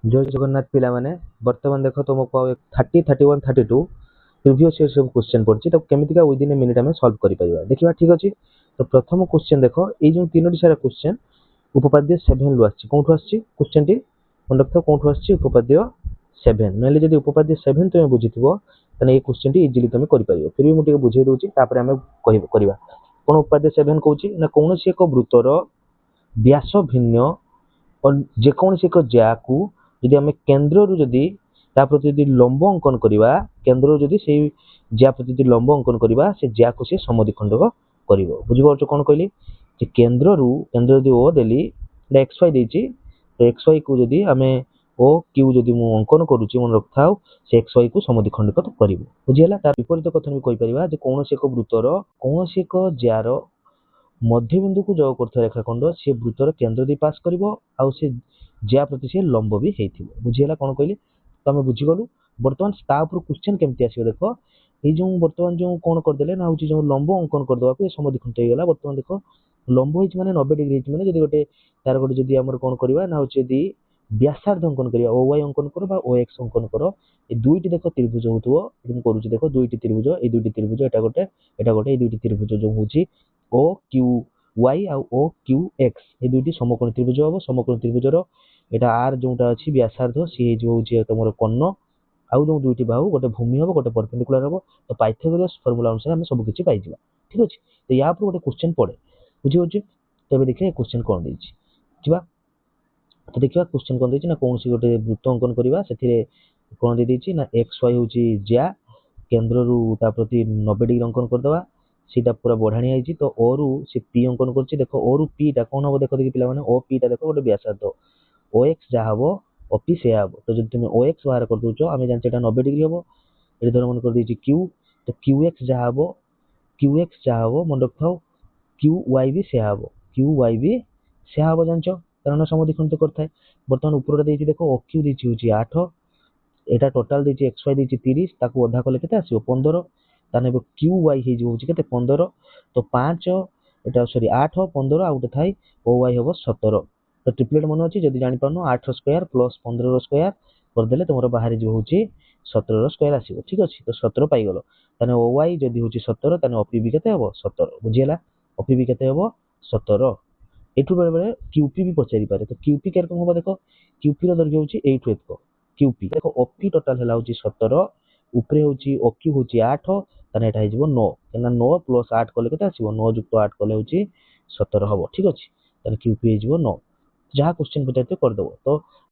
जय जगन्नाथ पिला माने वर्तमान देखो तुमको 30 31 32 प्रीवियस ईयर सब क्वेश्चन पड़छि तो केमितिका विद इन ए मिनिट में सॉल्व करि परिबा देखिबा ठीक अछि। तो प्रथम क्वेश्चन देखो ए जो तीनोटी सारा क्वेश्चन उपपाद्य 7 लु आछि कोठु आछि क्वेश्चन टी मन रखो कोठु आछि उपपाद्य 7 नले जदी उपपाद्य 7 तुमे बुझिथिबो तने ए क्वेश्चन टी इजीली तुमे करि परिबो फिर भी मु टिके बुझै दोछि तापर हमें कहिबो करिबा कोन उपपाद्य 7 कहूछि ना कोनोसी एक वृत्तर व्यास भिन्न और जेकोसी एक ज्याकू यदि आम केन्द्र जदि प्रति यदि लंब अंकन करवा केन्द्र जदि से ज्या प्रति यदि लंब अंकन करवा से ज्या को सी समद्विखंडक कर बुझीपार कौन कहली केन्द्र केन्द्र जदि ओ देली एक्स वाई देती तो एक्स वाई को जदि आम ओ क्यू जदि मु अंकन करुच्ची मन रखि था से एक्स वाई को समद्विखंडक कर बुझीगला तार विपरीत कथन भी कहीपर कौन एक वृत्तर कौन एक जार मध्यबिंदु को जग कर रेखाखंड सी वृत्तर केन्द्र दे पास कर ज्या प्रति से लंब भी होता बुझीगला कौन कहली तो आम बुझीगलु बर्तमान क्वेश्चन केमती आस देख ये जो बर्तमान जो कौन करदे ना हूँ जो लंब अंकन करदेवा ये समद्विखंड होगा बर्तमान देख लंब हो माने 90 डिग्री माने जब गोटे तार गोटे जदि आम कौन करवा ना हूँ जदि व्यासार्ध अंकन करवा ओ वाई अंकन कर ओ एक्स अंकन कर ये दुईटी देख त्रिभुज होथो करुच्ची देख दुईटी त्रिभुज ये दुईटी त्रिभुज एटा गोटे ये दुईटी त्रिभुज जो हूँ ओ क्यू वाई आ ओ क्यू एक्स ये दुईटी समकोण त्रिभुज हम समकोण त्रिभुजर एटा आर जोटा अच्छी व्यासार्ध सी हूँ तुम कर्ण आउ जो दुईटी बाहु गोटे भूमि हम गोटे परपेंडिकुलर हम तो पाइथागोरस फर्मुला अनुसार आम सब किसी पाई ठीक अच्छे तो या गोटे क्वेश्चन पड़े बुझे तेज देखिए क्वेश्चन कौन देगा तो देखा क्वेश्चन कौन देना कौन सी गोटे वृत्त अंकन करवा से कौन दे ना एक्स वाई हूँ ज्या केन्द्र प्रति 90 डिग्री अंकन करदे सीटा पूरा बढ़ाणी आई तो ओ रु सी पी अंकन कर देख ओ रु पी टा कौन हम देख देखिए पे ओ पी टा देख गोटे व्यासार्ध ओ एक्स जहाँ हम ओ पी से हम तो जब तुम ओ एक्स बाहर कर दौ आम जानते 90 डिग्री हम ये धर मन कर क्यू तो क्यू एक्स जहाँ हम मन रखा क्यू वाई भी से हम क्यू वाई भी से हम जानच कारण समद्विखंड करता बर्तमान ऊपर देख ओ क्यू देखिए 8 यहाँ टोटाल देखिए एक्स वाई देखिए 30 ताकू अधा कले के आसो 15 ताने क्यू वाई हो 15 तो 5 एटा सॉरी 8 15 आ गोटे थाई ओ वाई हम 17 तो ट्रिपलेट मन अच्छी जब जापार 8 स्क्वायर प्लस 15 स्क्वायर करदे तुम बाहर जो हूँ 17 स्क्वायर आसो ठीक अच्छे तो 17 पाइगल ताने ओ वाई जदि हूँ 17 ताने अपी भी के 17 बुझीगला अपी भी के 17 एठू बेले बेले क्यूपी भी पचारि पारे तो क्यूपी केर हम देख क्यूपी दैर्घ्य हूँ एठू एतक क्यूपी देख ओपी टोटाल है 17 उपरे हूँ ओक्यू हूँ 8 ताने एटा हो 9 कहना 9 प्लस 8 कले के 9 युक्त 8 कले हूँ 17 हम ठीक अच्छे ताने क्यूपी हो 9 जहाँ क्वेश्चन पचार करदेव तो